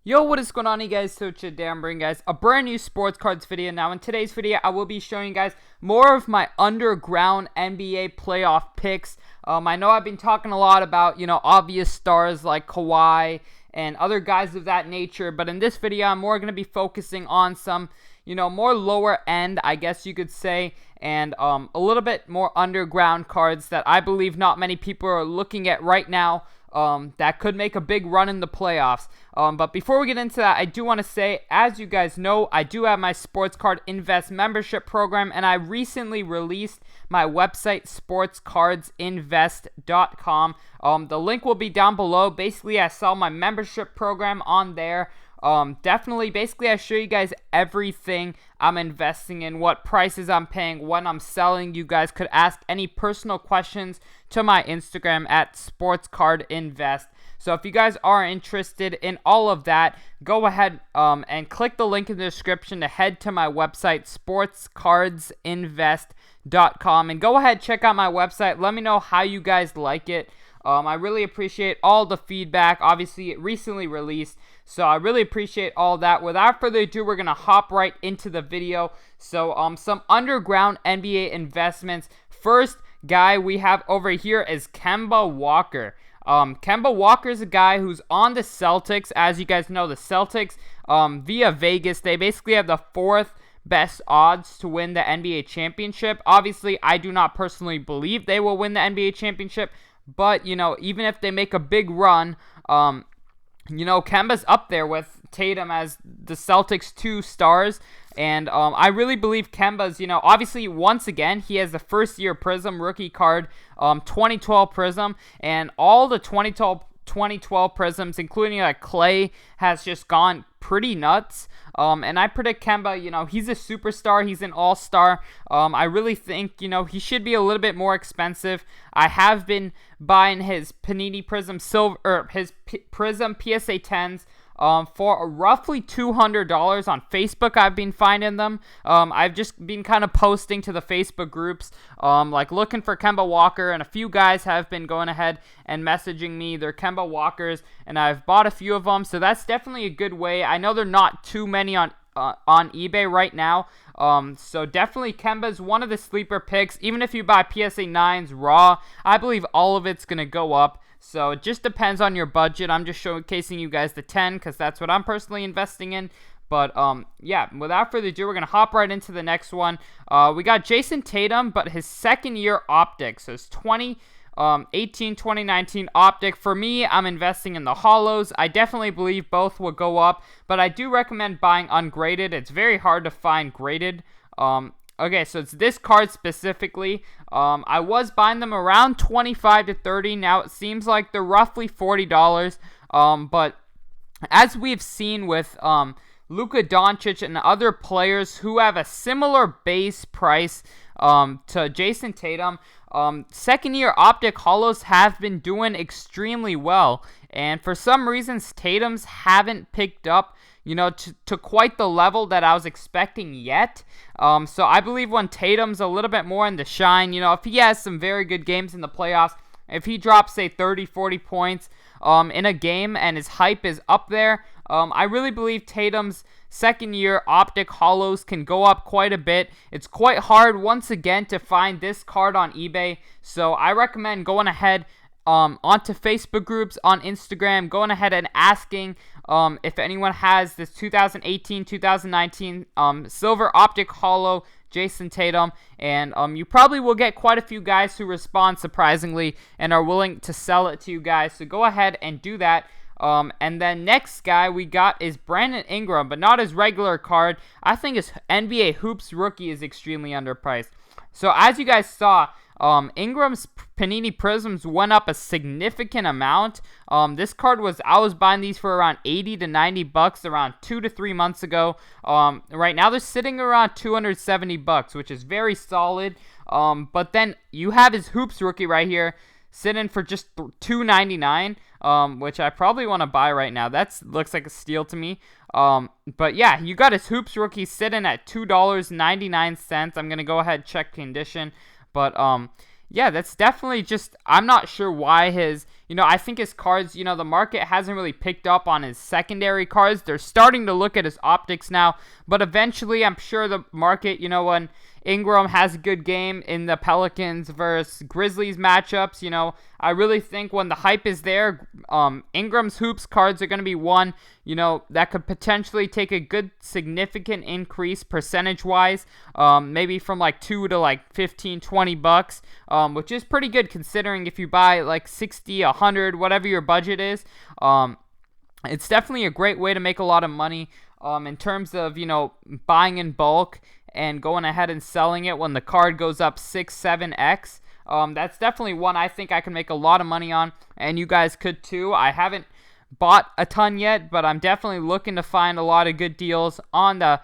Yo, what is going on, you guys? So today I'm bringing guys a brand new sports cards video. Now in today's video, I will be showing you guys more of my underground NBA playoff picks. I know I've been talking a lot about, obvious stars like Kawhi and other guys of that nature, but in this video, I'm more going to be focusing on some, more lower end, I guess you could say, and a little bit more underground cards that I believe not many people are looking at right now. That could make a big run in the playoffs. But before we get into that, I do want to say, as you guys know, I do have my Sports Card Invest membership program, and I recently released my website, sportscardsinvest.com. The link will be down below. Basically, I sell my membership program on there. Basically, I show you guys everything I'm investing in, what prices I'm paying, when I'm selling. You guys could ask any personal questions to my Instagram at sportscardinvest. So if you guys are interested in all of that, go ahead and click the link in the description to head to my website, sportscardsinvest.com, and go ahead, check out my website. Let me know how you guys like it. I really appreciate all the feedback. Obviously, it recently released, so I really appreciate all that. Without further ado, we're going to hop right into the video. So, some underground NBA investments. First guy we have over here is Kemba Walker. Kemba Walker is a guy who's on the Celtics. As you guys know, the Celtics, via Vegas, they basically have the fourth best odds to win the NBA championship. Obviously, I do not personally believe they will win the NBA championship, but, even if they make a big run, Kemba's up there with Tatum as the Celtics' two stars. And I really believe Kemba's, obviously, once again, he has the first-year Prism rookie card, 2012 Prism, and all the 2012 Prisms, including Clay, has just gone pretty nuts. And I predict Kemba, he's a superstar. He's an all-star. I really think, he should be a little bit more expensive. I have been buying his Panini Prism Silver, or his Prism PSA 10s. For roughly $200 on Facebook. I've been finding them. I've just been kind of posting to the Facebook groups, looking for Kemba Walker, and a few guys have been going ahead and messaging me their Kemba Walkers, and I've bought a few of them, so that's definitely a good way. I know there are not too many on eBay right now, so definitely Kemba's one of the sleeper picks. Even if you buy PSA 9s raw, I believe all of it's going to go up. So it just depends on your budget. I'm just showcasing you guys the 10 because that's what I'm personally investing in. But, yeah, without further ado, we're going to hop right into the next one. We got Jayson Tatum, but his second-year optic. So it's 2018-2019 optic. For me, I'm investing in the hollows. I definitely believe both will go up, but I do recommend buying ungraded. It's very hard to find graded. Okay, so it's this card specifically. I was buying them around $25 to $30. Now it seems like they're roughly $40. But as we've seen with Luka Doncic and other players who have a similar base price to Jayson Tatum, second-year optic hollows have been doing extremely well. And for some reasons, Tatum's haven't picked up, to quite the level that I was expecting yet. So I believe when Tatum's a little bit more in the shine, if he has some very good games in the playoffs, if he drops, say, 30, 40 points in a game and his hype is up there, I really believe Tatum's second-year optic hollows can go up quite a bit. It's quite hard, once again, to find this card on eBay, so I recommend going ahead onto Facebook groups, on Instagram, going ahead and asking if anyone has this 2018-2019 silver optic hollow Jayson Tatum, and you probably will get quite a few guys who respond surprisingly and are willing to sell it to you guys, so go ahead and do that. And then next guy we got is Brandon Ingram, but not his regular card. I think his NBA Hoops rookie is extremely underpriced. So as you guys saw, Ingram's Panini Prisms went up a significant amount. This card I was buying these for around $80 to $90 around 2 to 3 months ago. Right now they're sitting around $270, which is very solid. But then you have his Hoops rookie right here sitting for just $2.99, which I probably want to buy right now. That looks like a steal to me. But yeah, you got his Hoops rookie sitting at $2.99. I'm going to go ahead and check condition. But, yeah, that's definitely just, I'm not sure why his I think his cards, the market hasn't really picked up on his secondary cards. They're starting to look at his optics now, but eventually I'm sure the market, when Ingram has a good game in the Pelicans versus Grizzlies matchups, I really think when the hype is there, Ingram's hoops cards are going to be one, that could potentially take a good significant increase percentage-wise, maybe from like 2 to like 15, 20 bucks, which is pretty good considering if you buy like 60, 100, whatever your budget is. It's definitely a great way to make a lot of money in terms of, buying in bulk and going ahead and selling it when the card goes up 6, 7x. That's definitely one I think I can make a lot of money on, and you guys could too. I haven't bought a ton yet, but I'm definitely looking to find a lot of good deals on the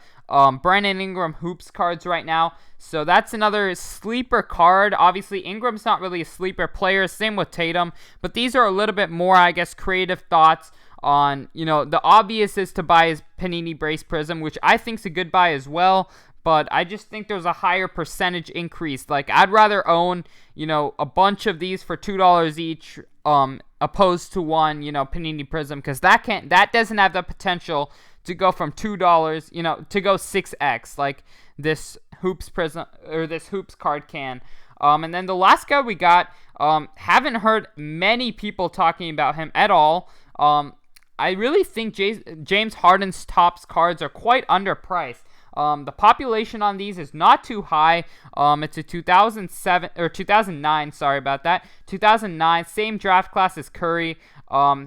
Brandon Ingram hoops cards right now. So that's another sleeper card. Obviously, Ingram's not really a sleeper player. Same with Tatum, but these are a little bit more, I guess, creative thoughts on, the obvious is to buy his Panini Brace Prism, which I think's a good buy as well. But I just think there's a higher percentage increase. Like, I'd rather own, a bunch of these for $2 each, opposed to one, Panini Prism, because that doesn't have the potential to go from $2, to go 6x, like this hoops prism or this hoops card can. And then the last guy we got, haven't heard many people talking about him at all. I really think James Harden's Topps cards are quite underpriced. The population on these is not too high. It's a 2009, sorry about that. 2009, same draft class as Curry.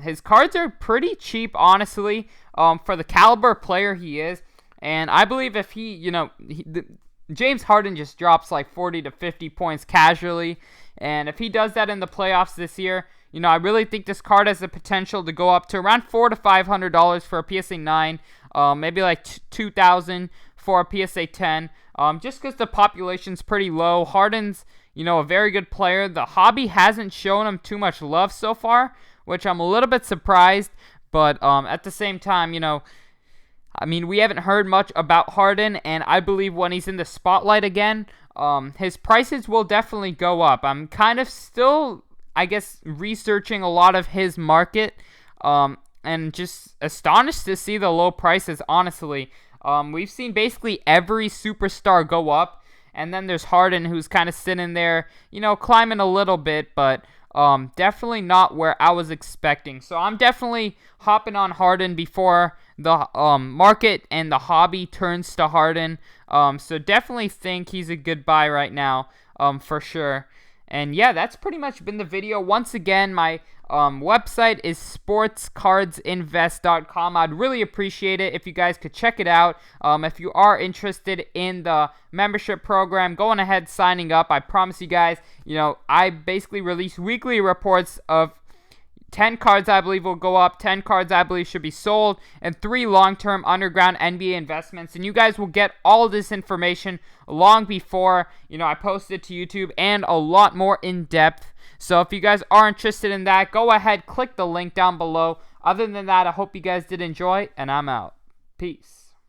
His cards are pretty cheap, honestly, for the caliber player he is. And I believe if James Harden just drops like 40 to 50 points casually. And if he does that in the playoffs this year, I really think this card has the potential to go up to around $400 to $500 for a PSA 9. Maybe like $2,000 for a PSA 10. Just because the population's pretty low. Harden's, a very good player. The hobby hasn't shown him too much love so far, which I'm a little bit surprised. But at the same time, we haven't heard much about Harden, and I believe when he's in the spotlight again, his prices will definitely go up. I'm kind of still, I guess, researching a lot of his market, and just astonished to see the low prices, honestly. We've seen basically every superstar go up, and then there's Harden, who's kind of sitting there, climbing a little bit, but definitely not where I was expecting. So I'm definitely hopping on Harden before the market and the hobby turns to Harden. So definitely think he's a good buy right now, for sure. And yeah, that's pretty much been the video. Once again, my website is sportscardsinvest.com. I'd really appreciate it if you guys could check it out. If you are interested in the membership program, going ahead signing up. I promise you guys, I basically release weekly reports of 10 cards I believe will go up, 10 cards I believe should be sold, and 3 long-term underground NBA investments. And you guys will get all this information long before, I post it to YouTube, and a lot more in-depth. So if you guys are interested in that, go ahead, click the link down below. Other than that, I hope you guys did enjoy, and I'm out. Peace.